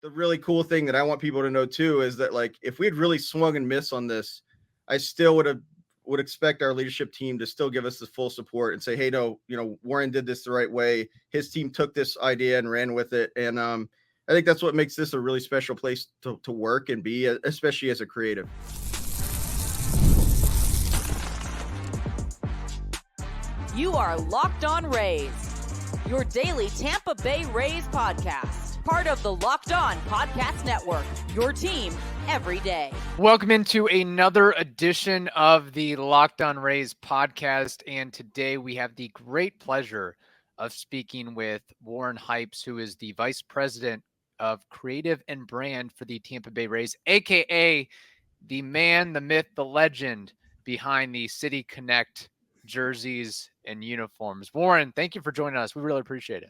the really cool thing that I want people to know too is that like if we had really swung and missed on this, I still would expect our leadership team to still give us the full support and say, hey, no, Warren did this the right way. His team took this idea and ran with it. And I think that's what makes this a really special place to work and be, especially as a creative. You are Locked On Rays, your daily Tampa Bay Rays podcast, part of the Locked On Podcast Network, your team every day. Welcome into another edition of the Locked On Rays podcast, and today we have the great pleasure of speaking with Warren Hypes, who is the Vice President of Creative and Brand for the Tampa Bay Rays, aka the man, the myth, the legend behind the City Connect jerseys and uniforms. Warren, thank you for joining us. We really appreciate it.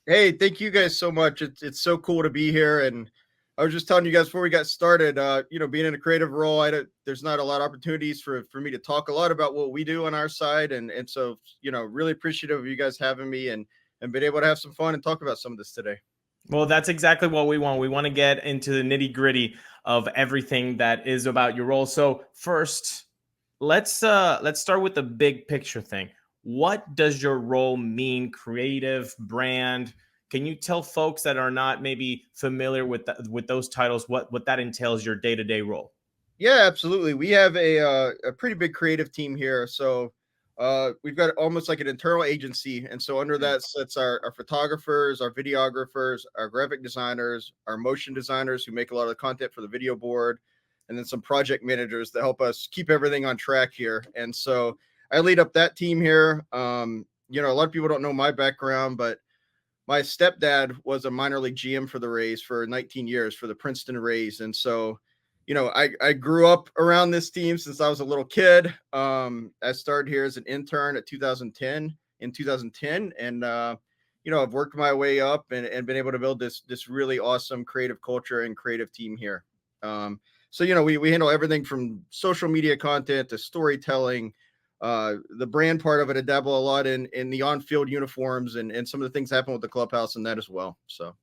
Hey, thank you guys so much. It's so cool to be here. And I was just telling you guys before we got started, being in a creative role, there's not a lot of opportunities for me to talk a lot about what we do on our side. And so, really appreciative of you guys having me and been able to have some fun and talk about some of this today. Well, that's exactly what we want. We want to get into the nitty gritty of everything that is about your role. So first, let's start with the big picture thing. What does your role mean? Creative, brand? Can you tell folks that are not maybe familiar with those titles what that entails, your day-to-day role? Yeah, absolutely. We have a pretty big creative team here. So we've got almost like an internal agency. And so under that sits our photographers, our videographers, our graphic designers, our motion designers who make a lot of the content for the video board, and then some project managers that help us keep everything on track here. And so I lead up that team here. A lot of people don't know my background, but my stepdad was a minor league GM for the Rays for 19 years for the Princeton Rays. And so, I grew up around this team since I was a little kid. I started here as an intern in 2010. And, I've worked my way up and been able to build this really awesome creative culture and creative team here. So, we handle everything from social media content to storytelling, the brand part of it. I dabble a lot in the on-field uniforms and some of the things happen with the clubhouse and that as well. So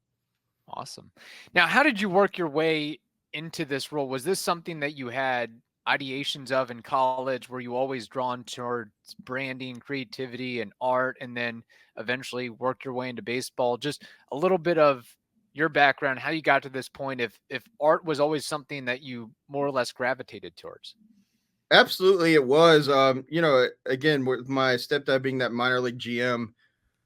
awesome. Now, how did you work your way into this role? Was this something that you had ideations of in college? Were you always drawn towards branding, creativity, and art, and then eventually work your way into baseball? Just a little bit of your background, how you got to this point, if art was always something that you more or less gravitated towards. Absolutely, it was. Again, with my stepdad being that minor league GM,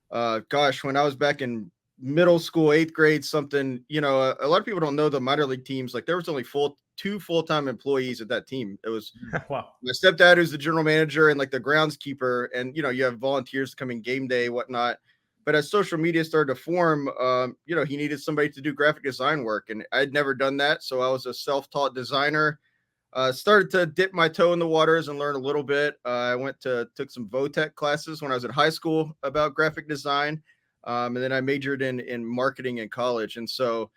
when I was back in middle school, 8th grade, something, a lot of people don't know the minor league teams. Like there was only two full-time employees at that team. It was wow. My stepdad, who's the general manager, and like the groundskeeper, and you have volunteers coming game day, whatnot. But as social media started to form, he needed somebody to do graphic design work, and I'd never done that, so I was a self-taught designer. Started to dip my toe in the waters and learn a little bit. I took some VOTEC classes when I was in high school about graphic design. And then I majored in marketing in college. And so,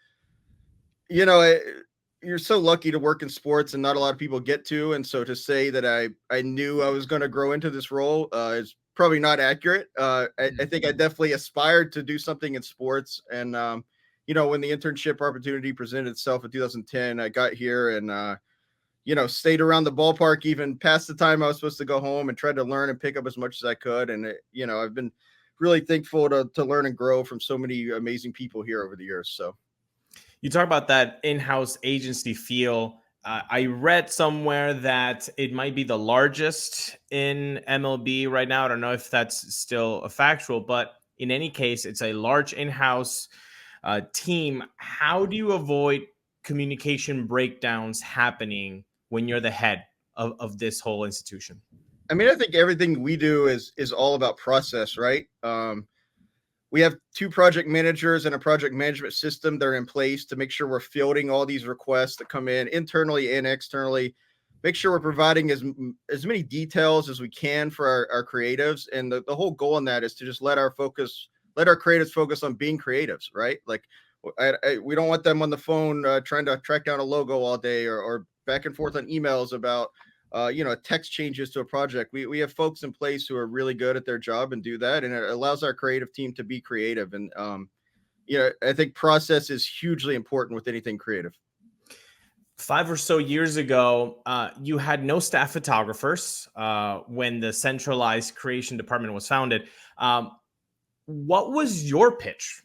you're so lucky to work in sports and not a lot of people get to. And so to say that I knew I was going to grow into this role is probably not accurate. I think I definitely aspired to do something in sports. And, when the internship opportunity presented itself in 2010, I got here and, stayed around the ballpark even past the time I was supposed to go home and tried to learn and pick up as much as I could. And, I've been really thankful to learn and grow from so many amazing people here over the years. So you talk about that in-house agency feel. I read somewhere that it might be the largest in MLB right now. I don't know if that's still a factual, but in any case, it's a large in-house team. How do you avoid communication breakdowns happening when you're the head of this whole institution? I mean, I think everything we do is all about process, right? We have 2 project managers and a project management system that are in place to make sure we're fielding all these requests that come in internally and externally, make sure we're providing as many details as we can for our creatives. And the whole goal in that is to just let our creatives focus on being creatives, right? Like we don't want them on the phone trying to track down a logo all day or back and forth on emails about text changes to a project. We have folks in place who are really good at their job and do that, and it allows our creative team to be creative. And I think process is hugely important with anything creative. 5 or so years ago, you had no staff photographers when the centralized creation department was founded. What was your pitch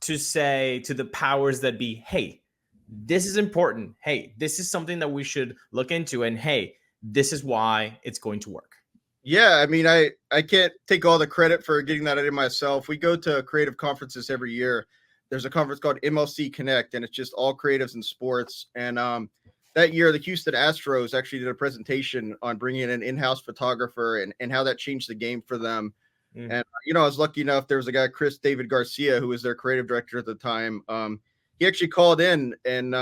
to say to the powers that be, hey, this is important. Hey, this is something that we should look into. And hey, this is why it's going to work. Yeah, I mean, I can't take all the credit for getting that idea myself. We go to creative conferences every year. There's a conference called MLC Connect, and it's just all creatives in sports. And that year, the Houston Astros actually did a presentation on bringing in an in-house photographer and how that changed the game for them. And I was lucky enough. There was a guy, Chris David Garcia, who was their creative director at the time. He actually called in and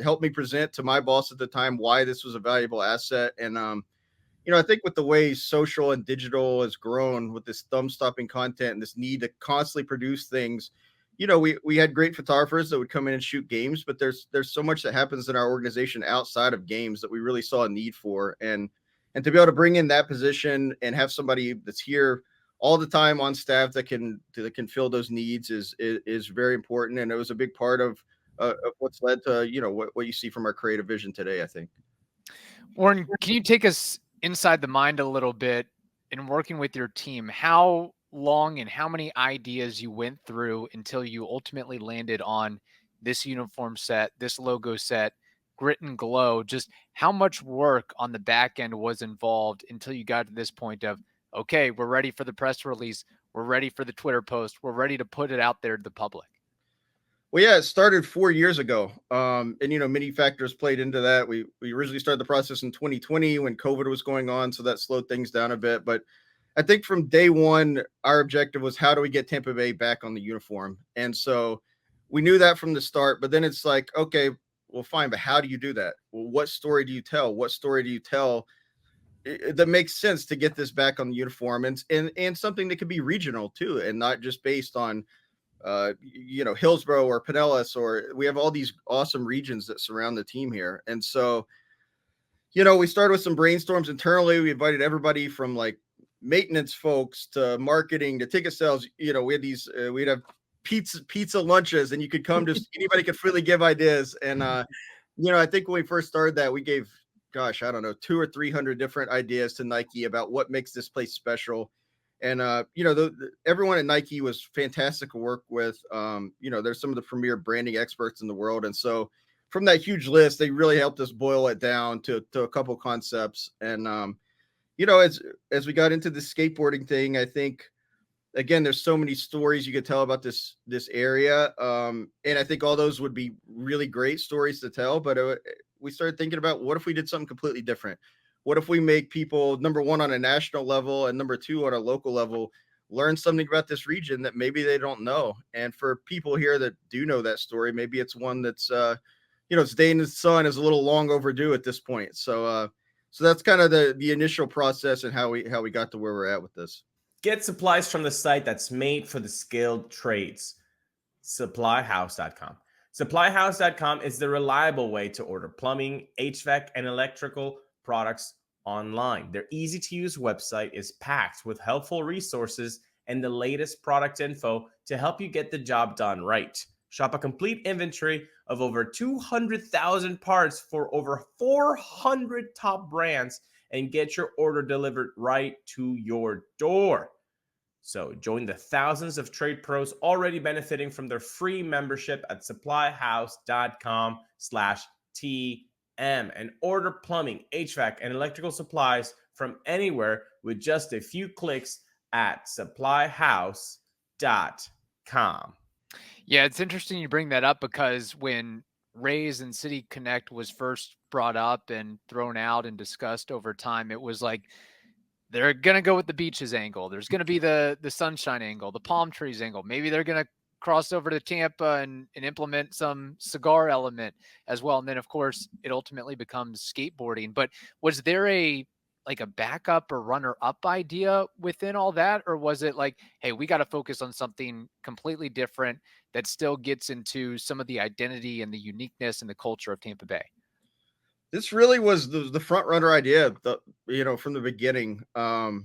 helped me present to my boss at the time why this was a valuable asset. And I think with the way social and digital has grown with this thumb-stopping content and this need to constantly produce things, we had great photographers that would come in and shoot games, but there's so much that happens in our organization outside of games that we really saw a need for. And to be able to bring in that position and have somebody that's here all the time on staff that can fill those needs is very important. And it was a big part of what's led to, what you see from our creative vision today, I think. Warren, can you take us inside the mind a little bit in working with your team? How long and how many ideas you went through until you ultimately landed on this uniform set, this logo set, grit and glow? Just how much work on the back end was involved until you got to this point of, okay, we're ready for the press release. We're ready for the Twitter post. We're ready to put it out there to the public. Well, yeah, it started 4 years ago. And, many factors played into that. We originally started the process in 2020 when COVID was going on. So that slowed things down a bit. But I think from day one, our objective was, how do we get Tampa Bay back on the uniform? And so we knew that from the start. But then it's like, okay, well, fine. But how do you do that? Well, what story do you tell? What story do you tell that makes sense to get this back on the uniform? And something that could be regional too, and not just based on Hillsborough or Pinellas, or we have all these awesome regions that surround the team here. And so, we started with some brainstorms internally. We invited everybody from like maintenance folks to marketing to ticket sales. We had these, we'd have pizza lunches, and you could come to anybody could freely give ideas. And, I think when we first started that, we gave, gosh, I don't know, 200 or 300 different ideas to Nike about what makes this place special. And, everyone at Nike was fantastic to work with. There's some of the premier branding experts in the world. And so from that huge list, they really helped us boil it down to a couple concepts. And, as we got into the skateboarding thing, I think, again, there's so many stories you could tell about this area. And I think all those would be really great stories to tell. But we started thinking about, what if we did something completely different? What if we make people, number one, on a national level, and number two, on a local level, learn something about this region that maybe they don't know? And for people here that do know that story, maybe it's one that's, its day in the sun is a little long overdue at this point. So that's kind of the initial process and how we got to where we're at with this. Get supplies from the site that's made for the skilled trades. Supplyhouse.com. Supplyhouse.com is the reliable way to order plumbing, HVAC, and electrical products online. Their easy-to-use website is packed with helpful resources and the latest product info to help you get the job done right. Shop a complete inventory of over 200,000 parts for over 400 top brands and get your order delivered right to your door. So join the thousands of trade pros already benefiting from their free membership at supplyhouse.com/TM and order plumbing, HVAC, and electrical supplies from anywhere with just a few clicks at supplyhouse.com. Yeah, it's interesting you bring that up, because when Rays and City Connect was first brought up and thrown out and discussed over time, it was like, they're going to go with the beaches angle. There's going to be the sunshine angle, the palm trees angle. Maybe they're going to cross over to Tampa and implement some cigar element as well. And then, of course, it ultimately becomes skateboarding. But was there a backup or runner-up idea within all that? Or was it like, hey, we got to focus on something completely different that still gets into some of the identity and the uniqueness and the culture of Tampa Bay? This really was the front runner idea, from the beginning. I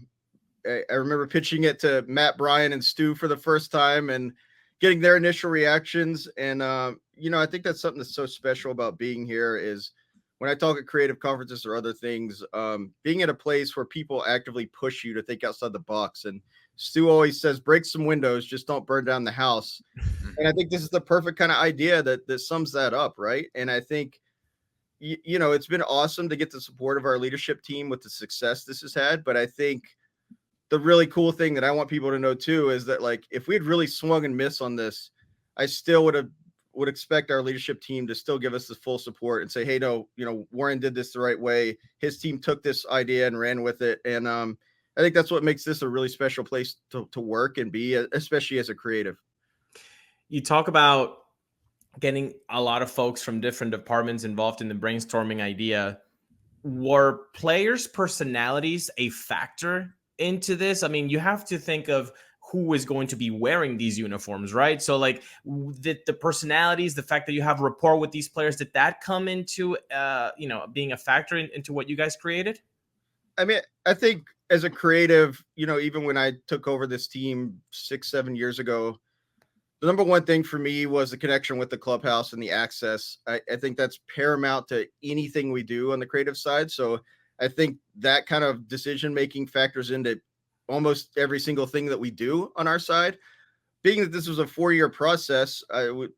remember pitching it to Matt, Brian, and Stu for the first time, and getting their initial reactions. And, I think that's something that's so special about being here is when I talk at creative conferences or other things, being at a place where people actively push you to think outside the box. And Stu always says, break some windows, just don't burn down the house. And I think this is the perfect kind of idea that sums that up, right? And I think, it's been awesome to get the support of our leadership team with the success this has had. But I think the really cool thing that I want people to know too is that, like, if we had really swung and missed on this, I still would expect our leadership team to still give us the full support and say, hey, no, Warren did this the right way. His team took this idea and ran with it. And I think that's what makes this a really special place to work and be, especially as a creative. You talk about getting a lot of folks from different departments involved in the brainstorming idea. Were players' personalities a factor into this? I mean, you have to think of who is going to be wearing these uniforms, right? So like the personalities, the fact that you have rapport with these players, did that come into, being a factor into what you guys created? I mean, I think as a creative, even when I took over this team 6-7 years ago, the number one thing for me was the connection with the clubhouse and the access. I think that's paramount to anything we do on the creative side. So I think that kind of decision-making factors into almost every single thing that we do on our side. Being that this was a 4-year process, when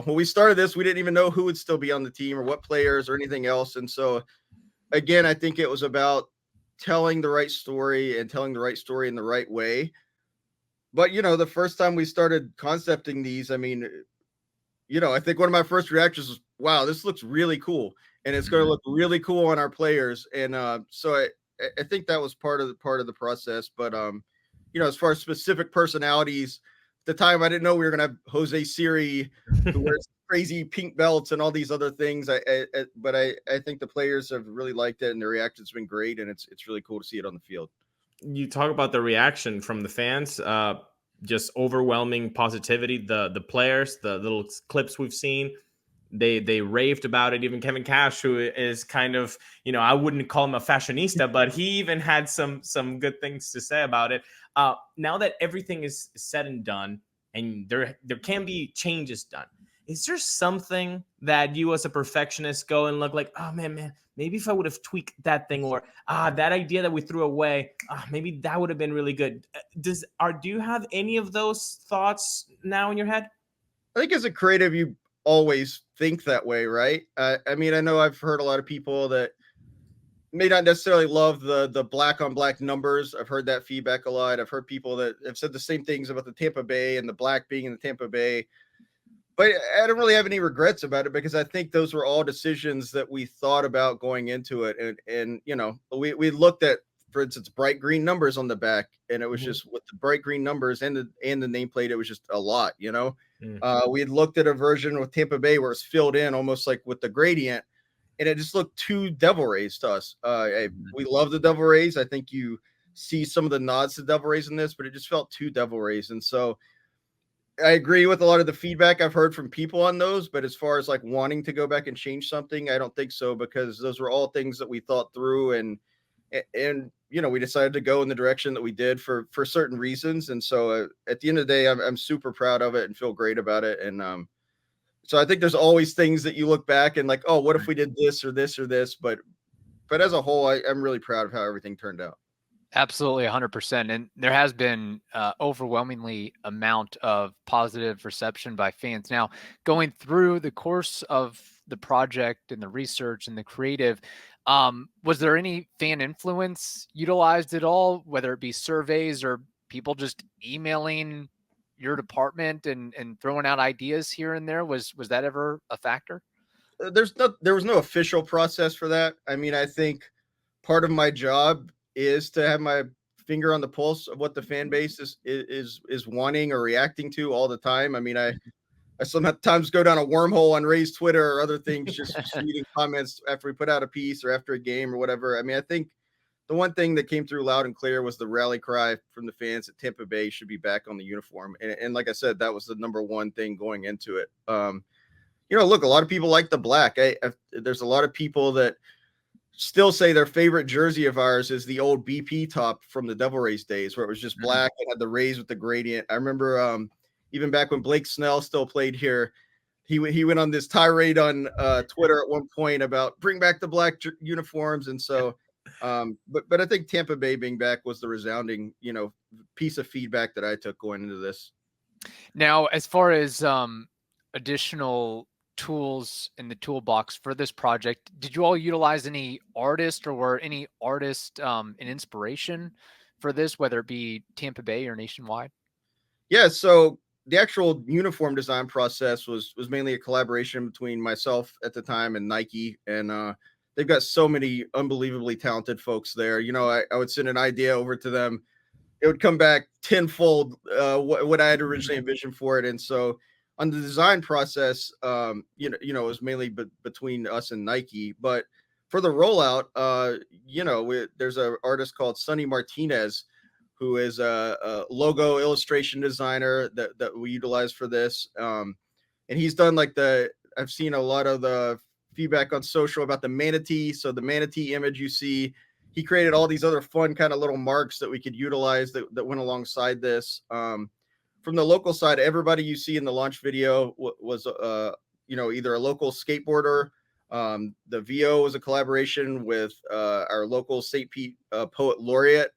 we started this, we didn't even know who would still be on the team or what players or anything else. And so again, I think it was about telling the right story and telling the right story in the right way. But, the first time we started concepting these, I mean, I think one of my first reactions was, wow, this looks really cool. And it's going to look really cool on our players. And so I think that was part of the process. But, as far as specific personalities, at the time, I didn't know we were going to have Jose Siri, who wears crazy pink belts and all these other things. But I think the players have really liked it and their reaction's been great. And it's really cool to see it on the field. You talk about the reaction from the fans, just overwhelming positivity. The players, the little clips we've seen, they raved about it. Even Kevin Cash, who is kind of, I wouldn't call him a fashionista, but he even had some good things to say about it. Now that everything is said and done, and there can be changes done, is there something that you as a perfectionist go and look like, oh man, maybe if I would have tweaked that thing, or that idea that we threw away, maybe that would have been really good. Do you have any of those thoughts now in your head? I think as a creative, you always think that way, right? I mean, I know I've heard a lot of people that may not necessarily love the black on black numbers. I've heard that feedback a lot. I've heard people that have said the same things about the Tampa Bay and the black being in the Tampa Bay. But I don't really have any regrets about it because I think those were all decisions that we thought about going into it. And we looked at, for instance, bright green numbers on the back, and it was just with the bright green numbers and the nameplate, it was just a lot, We had looked at a version with Tampa Bay where it's filled in almost like with the gradient, and it just looked too Devil Rays to us. We love the Devil Rays. I think you see some of the nods to Devil Rays in this, but it just felt too Devil Rays. And so I agree with a lot of the feedback I've heard from people on those, but as far as like wanting to go back and change something, I don't think so, because those were all things that we thought through and we decided to go in the direction that we did for certain reasons. And so at the end of the day, I'm super proud of it and feel great about it. And so I think there's always things that you look back and like, oh, what if we did this or this or this? But as a whole, I'm really proud of how everything turned out. Absolutely, 100%. And there has been overwhelmingly amount of positive reception by fans. Now, going through the course of the project and the research and the creative, was there any fan influence utilized at all, whether it be surveys or people just emailing your department and throwing out ideas here and there? Was that ever a factor? There was no official process for that. I mean, I think part of my job is to have my finger on the pulse of what the fan base is wanting or reacting to all the time. I mean, I sometimes go down a wormhole on Ray's Twitter or other things, just reading comments after we put out a piece or after a game or whatever. I mean, I think the one thing that came through loud and clear was the rally cry from the fans that Tampa Bay should be back on the uniform. And like I said, that was the number one thing going into it. Look, a lot of people like the black. There's a lot of people that still say their favorite jersey of ours is the old BP top from the Devil Rays days, where it was just black and had the Rays with the gradient. I remember even back when Blake Snell still played here. He went on this tirade on Twitter at one point about bring back the black uniforms, and so but I think Tampa Bay being back was the resounding piece of feedback that I took going into this. Now, as far as additional tools in the toolbox for this project, did you all utilize any artist or were any artist an inspiration for this, whether it be Tampa Bay or nationwide? Yeah, so the actual uniform design process was mainly a collaboration between myself at the time and Nike, and they've got so many unbelievably talented folks there. I would send an idea over to them, it would come back tenfold what I had originally envisioned for it. And so on the design process, it was mainly between us and Nike. But for the rollout, there's an artist called Sonny Martinez, who is a logo illustration designer that we utilize for this. And he's done I've seen a lot of the feedback on social about the manatee. So the manatee image you see, he created all these other fun kind of little marks that we could utilize that went alongside this. From the local side, everybody you see in the launch video was either a local skateboarder. The VO was a collaboration with our local St. Pete poet laureate.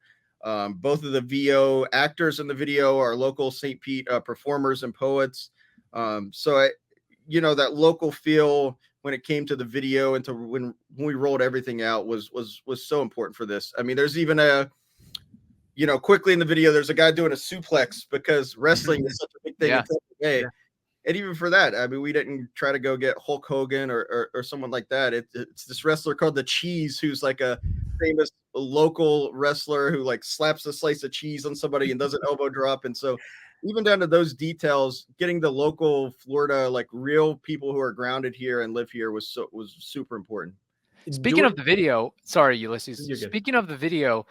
Both of the VO actors in the video are local St. Pete performers and poets. So that local feel when it came to the video and to when we rolled everything out was so important for this. I mean, there's even quickly in the video, there's a guy doing a suplex because wrestling is such a big thing in Tampa Bay. Yeah. And even for that, I mean, we didn't try to go get Hulk Hogan or someone like that. It's this wrestler called the Cheese, who's like a famous local wrestler who slaps a slice of cheese on somebody and does an elbow drop. And so even down to those details, getting the local Florida, real people who are grounded here and live here was super important. Speaking of the video, sorry, Ulises. Speaking of the video,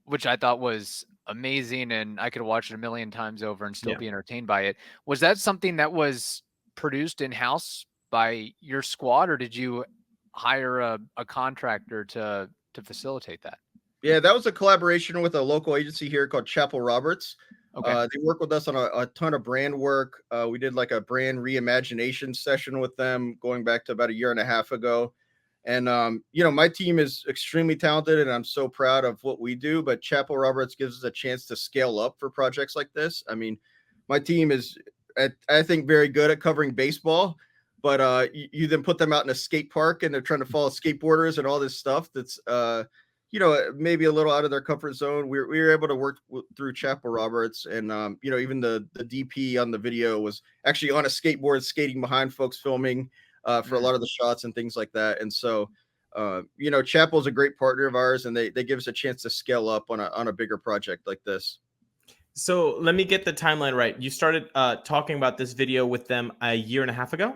which I thought was amazing and I could watch it a million times over and still be entertained by it. Was that something that was produced in-house by your squad, or did you hire a contractor to facilitate that? Yeah, that was a collaboration with a local agency here called Chapel Roberts. Okay. They work with us on a ton of brand work. We did a brand reimagination session with them going back to about a year and a half ago. And, my team is extremely talented and I'm so proud of what we do, but Chapel Roberts gives us a chance to scale up for projects like this. I mean, my team is, I think, very good at covering baseball, but you then put them out in a skate park and they're trying to follow skateboarders and all this stuff that's, maybe a little out of their comfort zone. We were able to work through Chapel Roberts, and even the DP on the video was actually on a skateboard skating behind folks filming for a lot of the shots and things like that. And so, Chapel is a great partner of ours, and they give us a chance to scale up on a bigger project like this. So let me get the timeline right. You started talking about this video with them a year and a half ago?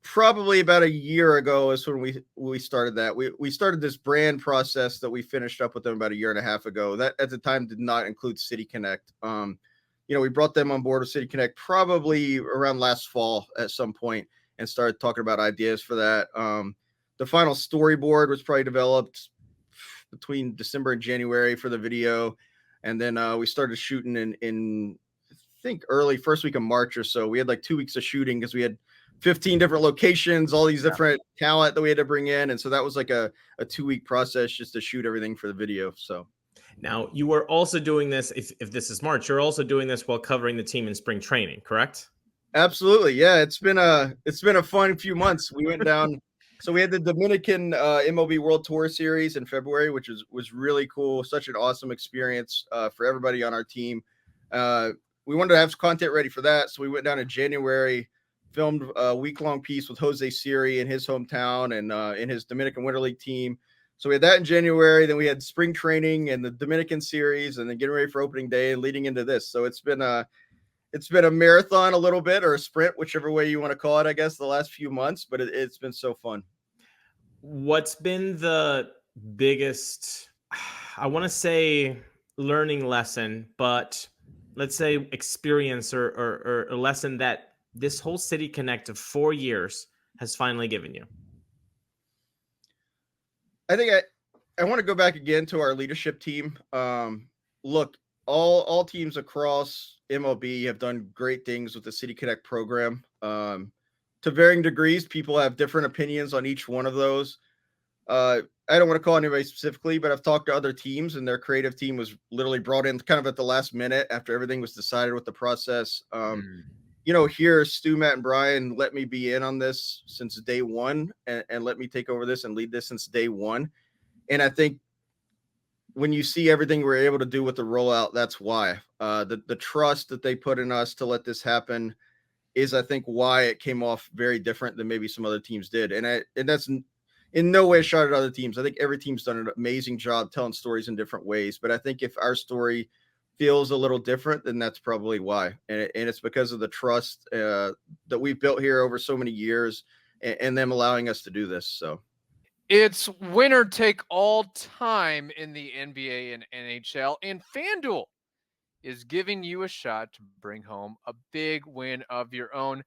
Probably about a year ago is when we started that. We started this brand process that we finished up with them about a year and a half ago. That at the time did not include City Connect. We brought them on board with City Connect probably around last fall at some point and started talking about ideas for that. The final storyboard was probably developed between December and January for the video. And then we started shooting in I think early first week of March or so. We had 2 weeks of shooting because we had 15 different locations, all these different talent that we had to bring in. And so that was a 2-week process just to shoot everything for the video. So now you were also doing this. If this is March, you're also doing this while covering the team in spring training, correct? Absolutely. Yeah. It's been a fun few months. We went down. So we had the Dominican MLB World Tour Series in February, which was really cool. Such an awesome experience for everybody on our team. We wanted to have content ready for that. So we went down in January, filmed a week-long piece with Jose Siri in his hometown and in his Dominican Winter League team. So we had that in January. Then we had spring training and the Dominican series, and then getting ready for opening day and leading into this. So it's been a marathon a little bit, or a sprint, whichever way you want to call it, I guess, the last few months, but it's been so fun. What's been the biggest, I want to say learning lesson, but let's say experience or a lesson that this whole City Connect of 4 years has finally given you? I think I want to go back again to our leadership team. Look, all teams across MLB have done great things with the City Connect program. To varying degrees, people have different opinions on each one of those. I don't want to call anybody specifically, but I've talked to other teams, and their creative team was literally brought in kind of at the last minute after everything was decided with the process. Here, Stu, Matt, and Brian let me be in on this since day one, and let me take over this and lead this since day one. And I think when you see everything we're able to do with the rollout, that's why. The trust that they put in us to let this happen is, I think, why it came off very different than maybe some other teams did. And that's in no way a shot at other teams. I think every team's done an amazing job telling stories in different ways. But I think if our story feels a little different, then that's probably why. And it's because of the trust that we've built here over so many years, and them allowing us to do this. So it's winner take all time in the NBA and NHL, and FanDuel is giving you a shot to bring home a big win of your own.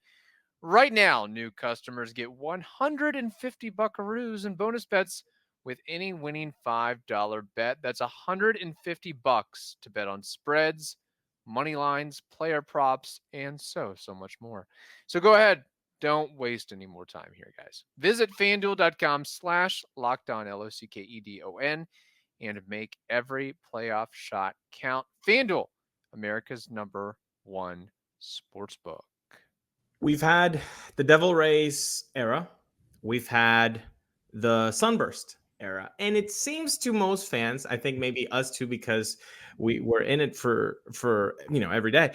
Right now, new customers get 150 buckaroos in bonus bets with any winning $5 bet. That's 150 bucks to bet on spreads, money lines, player props, and so much more. So go ahead. Don't waste any more time here, guys. Visit FanDuel.com/LockedOn, LOCKEDON, and make every playoff shot count. FanDuel, America's #1 sportsbook. We've had the Devil Rays era. We've had the Sunburst era. And it seems to most fans, I think maybe us too, because we were in it for every day.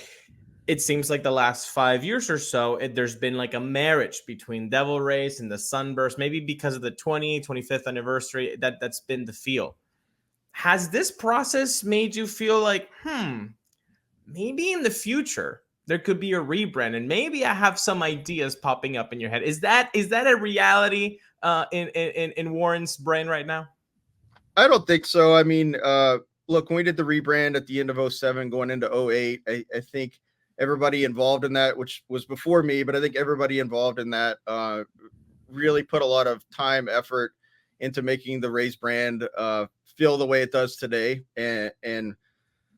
It seems like the last 5 years or so, there's been like a marriage between Devil Rays and the Sunburst, maybe because of the 25th anniversary. That's been the feel. Has this process made you feel like, maybe in the future there could be a rebrand, and maybe I have some ideas popping up in your head? Is that a reality in Warren's brain right now? I don't think so. I mean, look, when we did the rebrand at the end of 2007 going into 2008, I think everybody involved in that, which was before me, but I think everybody involved in that really put a lot of time, effort into making the Rays brand feel the way it does today. And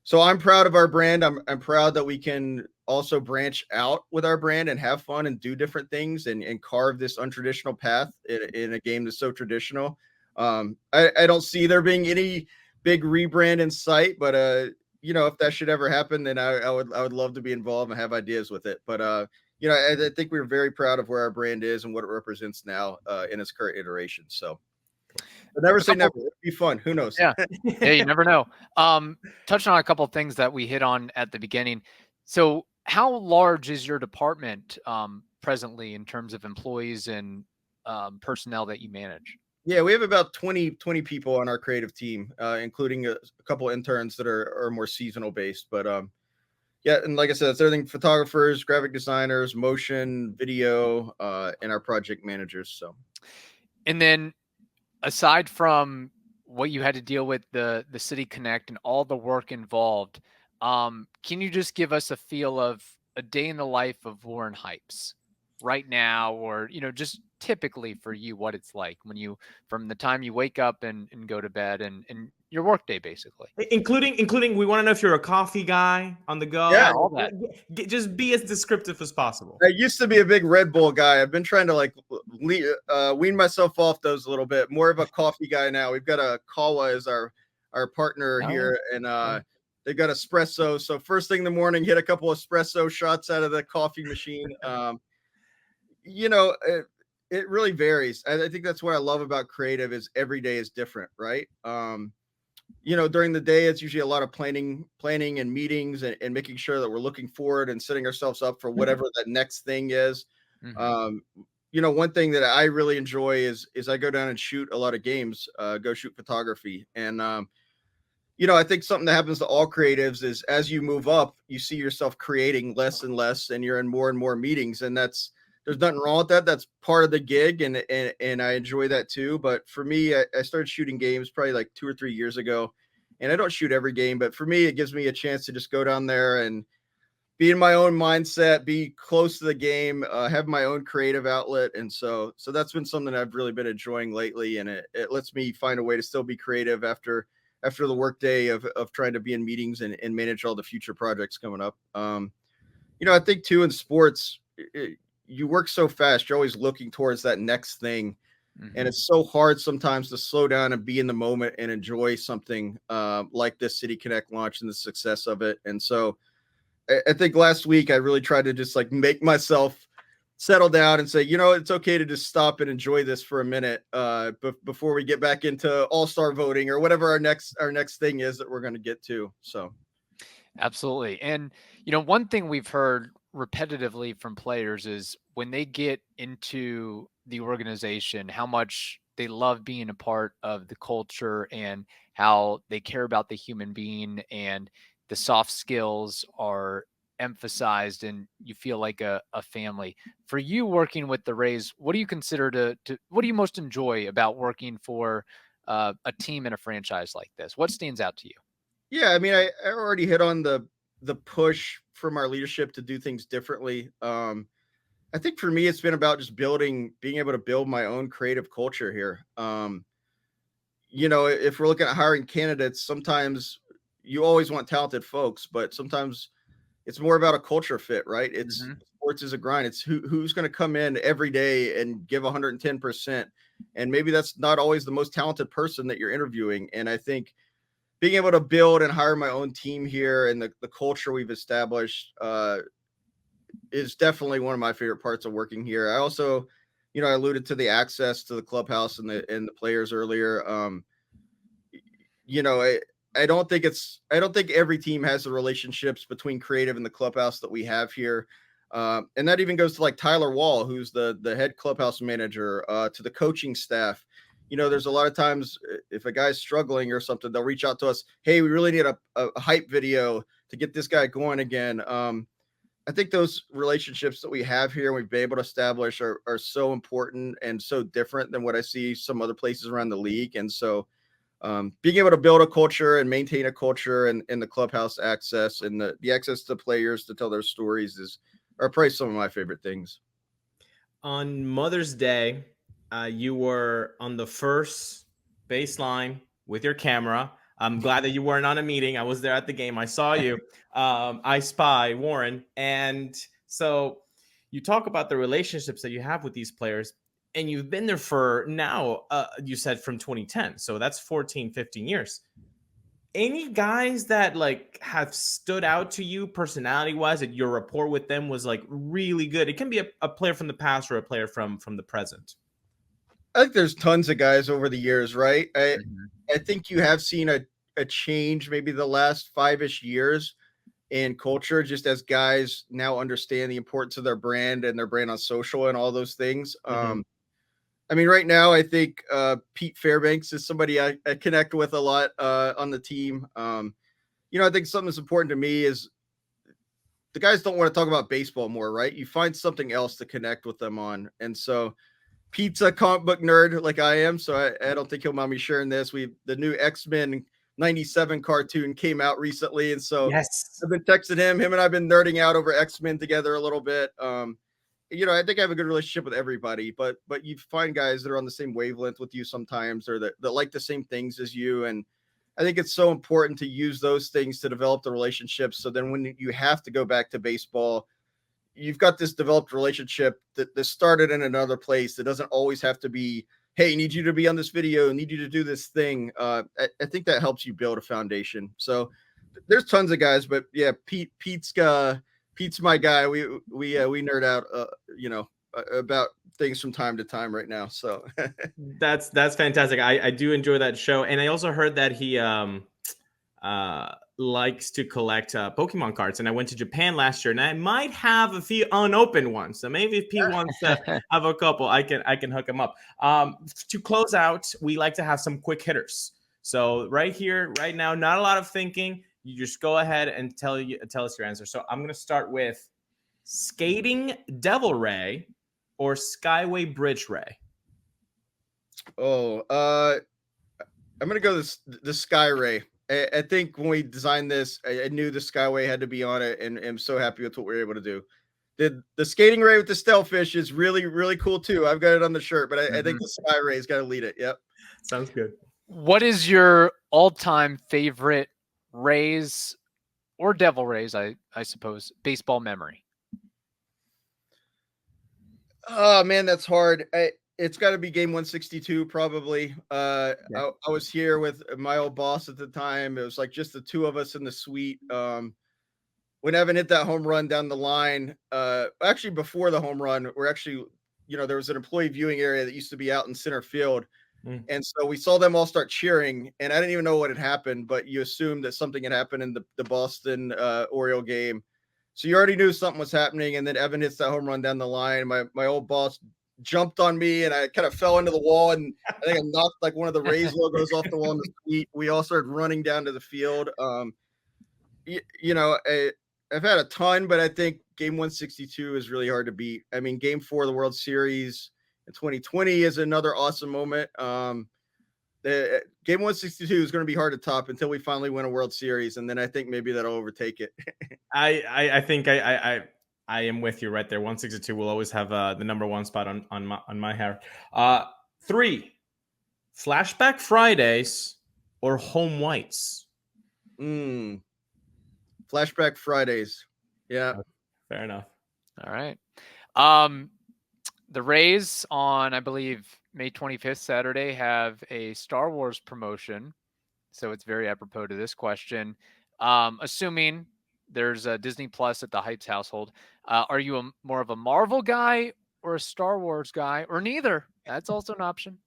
so I'm proud of our brand. I'm proud that we can also branch out with our brand and have fun and do different things and carve this untraditional path in a game that's so traditional. I don't see there being any big rebrand in sight, but if that should ever happen, then I would love to be involved and have ideas with it. But I think we're very proud of where our brand is and what it represents now in its current iteration. So but never say never. It'd be fun. Who knows? Yeah, you never know. Touching on a couple of things that we hit on at the beginning. So how large is your department presently in terms of employees and personnel that you manage? Yeah, we have about 20 people on our creative team, including a couple interns that are more seasonal based. But yeah, and like I said, it's everything: photographers, graphic designers, motion, video, and our project managers. So, and then aside from what you had to deal with the City Connect and all the work involved, can you just give us a feel of a day in the life of Warren Hypes right now, or just typically for you, what it's like from the time you wake up and go to bed and your work day, basically, including we want to know if you're a coffee guy on the go. Yeah, all that. Just be as descriptive as possible. I used to be a big Red Bull guy. I've been trying to wean myself off those a little bit. More of a coffee guy now. We've got a Kawa as our partner here, and they've got espresso. So first thing in the morning, hit a couple of espresso shots out of the coffee machine. It really varies. I think that's what I love about creative is every day is different, right? During the day, it's usually a lot of planning and meetings and making sure that we're looking forward and setting ourselves up for whatever that next thing is. Mm-hmm. One thing that I really enjoy is I go down and shoot a lot of games, go shoot photography. And, I think something that happens to all creatives is as you move up, you see yourself creating less and less, and you're in more and more meetings. And there's nothing wrong with that. That's part of the gig. And I enjoy that too. But for me, I started shooting games probably like 2 or 3 years ago, and I don't shoot every game, but for me, it gives me a chance to just go down there and be in my own mindset, be close to the game, have my own creative outlet. And so that's been something I've really been enjoying lately. And it lets me find a way to still be creative after after the workday of trying to be in meetings and manage all the future projects coming up. I think too in sports, you work so fast. You're always looking towards that next thing. And it's so hard sometimes to slow down and be in the moment and enjoy something like this City Connect launch and the success of it. And so I think last week I really tried to just like make myself settle down and say, it's okay to just stop and enjoy this for a minute before we get back into all-star voting or whatever our next thing is that we're going to get to. So. Absolutely. And, one thing we've heard repetitively from players is when they get into the organization, how much they love being a part of the culture and how they care about the human being, and the soft skills are emphasized and you feel like a family. For you working with the Rays, what do you consider what do you most enjoy about working for a team in a franchise like this? What stands out to you? Yeah, I mean, I already hit on the push from our leadership to do things differently. I think for me, it's been about just being able to build my own creative culture here. If we're looking at hiring candidates, sometimes you always want talented folks, but sometimes it's more about a culture fit, right? It's sports is a grind. It's who's going to come in every day and give 110%. And maybe that's not always the most talented person that you're interviewing. And I think being able to build and hire my own team here and the culture we've established is definitely one of my favorite parts of working here. I also, I alluded to the access to the clubhouse and the players earlier. I don't think every team has the relationships between creative and the clubhouse that we have here. And that even goes to like Tyler Wall, who's the head clubhouse manager, to the coaching staff. There's a lot of times if a guy's struggling or something, they'll reach out to us. Hey, we really need a hype video to get this guy going again. I think those relationships that we have here and we've been able to establish are so important and so different than what I see some other places around the league. And so being able to build a culture and maintain a culture and the clubhouse access and the access to players to tell their stories are probably some of my favorite things. On Mother's Day, you were on the first baseline with your camera. I'm glad that you weren't on a meeting. I was there at the game. I saw you. I spy Warren. And so you talk about the relationships that you have with these players, and you've been there for now, you said from 2010. So that's 14, 15 years. Any guys that like have stood out to you personality wise, that your rapport with them was like really good? It can be a player from the past or a player from the present. I think there's tons of guys over the years, right? I think you have seen a change maybe the last 5-ish years in culture, just as guys now understand the importance of their brand and their brand on social and all those things. I mean, right now, I think Pete Fairbanks is somebody I connect with a lot on the team. I think something that's important to me is the guys don't want to talk about baseball more, right? You find something else to connect with them on. And so Pete's a comic book nerd like I am, so I don't think he'll mind me sharing this. The new X-Men 97 cartoon came out recently, and so yes, I've been texting him. Him and I've been nerding out over X-Men together a little bit. I think I have a good relationship with everybody, but you find guys that are on the same wavelength with you sometimes, or that like the same things as you. And I think it's so important to use those things to develop the relationships. So then when you have to go back to baseball, you've got this developed relationship that started in another place. That doesn't always have to be, hey, need you to be on this video, need you to do this thing. I think that helps you build a foundation. So there's tons of guys, but yeah, Pete's my guy. We nerd out, about things from time to time right now. So that's fantastic. I do enjoy that show. And I also heard that he likes to collect Pokemon cards. And I went to Japan last year, and I might have a few unopened ones. So maybe if Pete wants to have a couple, I can hook him up. To close out, we like to have some quick hitters. So right here, right now, not a lot of thinking. You just go ahead and tell us your answer. So I'm going to start with skating Devil Ray or Skyway Bridge Ray. I'm going to go the Sky Ray. I think when we designed this, I knew the Skyway had to be on it, and I'm so happy with what we were able to do. The skating ray with the Stealthfish is really, really cool too. I've got it on the shirt, but I think the Sky Ray's got to lead it. Yep. Sounds good. What is your all-time favorite Rays or Devil Rays, I suppose, baseball memory? Oh man, that's hard. It's got to be game 162 probably. I was here with my old boss at the time. It was like just the two of us in the suite. When Evan hit that home run down the line, actually before the home run, we're actually, there was an employee viewing area that used to be out in center field. And so we saw them all start cheering, and I didn't even know what had happened, but you assumed that something had happened in the Boston Oriole game. So you already knew something was happening, and then Evan hits that home run down the line. My old boss jumped on me, and I kind of fell into the wall, and I think I knocked like one of the Rays logos off the wall in the suite. We all started running down to the field. I've had a ton, but I think game 162 is really hard to beat. I mean, game 4 of the World Series in 2020 is another awesome moment. The game 162 is going to be hard to top until we finally win a World Series, and then I think maybe that'll overtake it. I think I am with you right there. 162 will always have the number one spot on my hair. 3 Flashback Fridays or home whites. Flashback Fridays. Yeah. Fair enough. All right. The Rays on, I believe, May 25th, Saturday, have a Star Wars promotion. So it's very apropos to this question. Assuming there's a Disney Plus at the Hypes household, are you more of a Marvel guy or a Star Wars guy, or neither? That's also an option.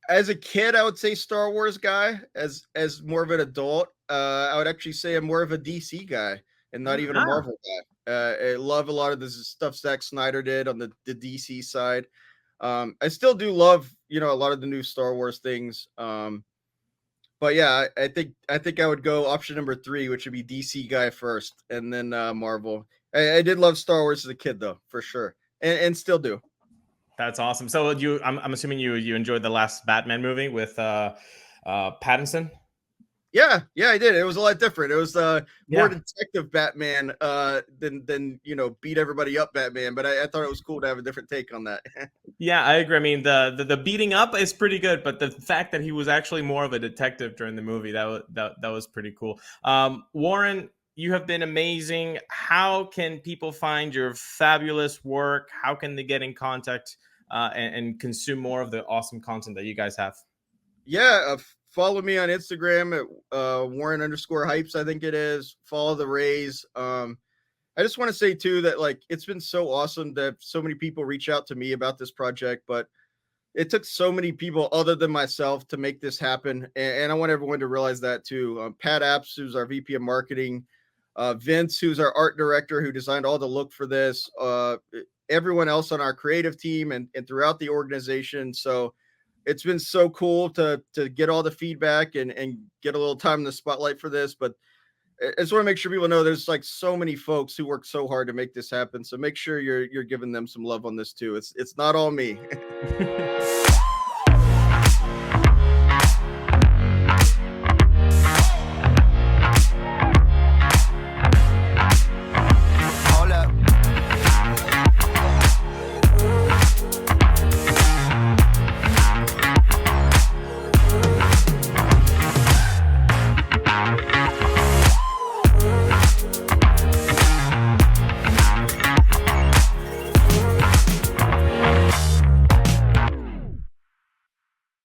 As a kid, I would say Star Wars guy. As more of an adult, I would actually say I'm more of a DC guy and not even a Marvel guy. I love a lot of the stuff Zack Snyder did on the DC side. I still do love, a lot of the new Star Wars things. But yeah, I think I would go option number 3, which would be DC guy first, and then Marvel. I did love Star Wars as a kid, though, for sure, and still do. That's awesome. So I'm assuming you enjoyed the last Batman movie with Pattinson. Yeah, I did. It was a lot different. It was more detective Batman than beat everybody up Batman. But I thought it was cool to have a different take on that. Yeah, I agree. I mean, the beating up is pretty good, but the fact that he was actually more of a detective during the movie, that was pretty cool. Warren, you have been amazing. How can people find your fabulous work? How can they get in contact and consume more of the awesome content that you guys have? Yeah, follow me on Instagram at Warren_Hypes, I think it is. Follow the Rays. I just want to say too that it's been so awesome that so many people reach out to me about this project, but it took so many people other than myself to make this happen. And I want everyone to realize that too. Pat Apps, who's our VP of marketing, Vince, who's our art director, who designed all the look for this, everyone else on our creative team and throughout the organization. So it's been so cool to get all the feedback and get a little time in the spotlight for this. But I just want to make sure people know there's so many folks who work so hard to make this happen. So make sure you're giving them some love on this too. It's not all me.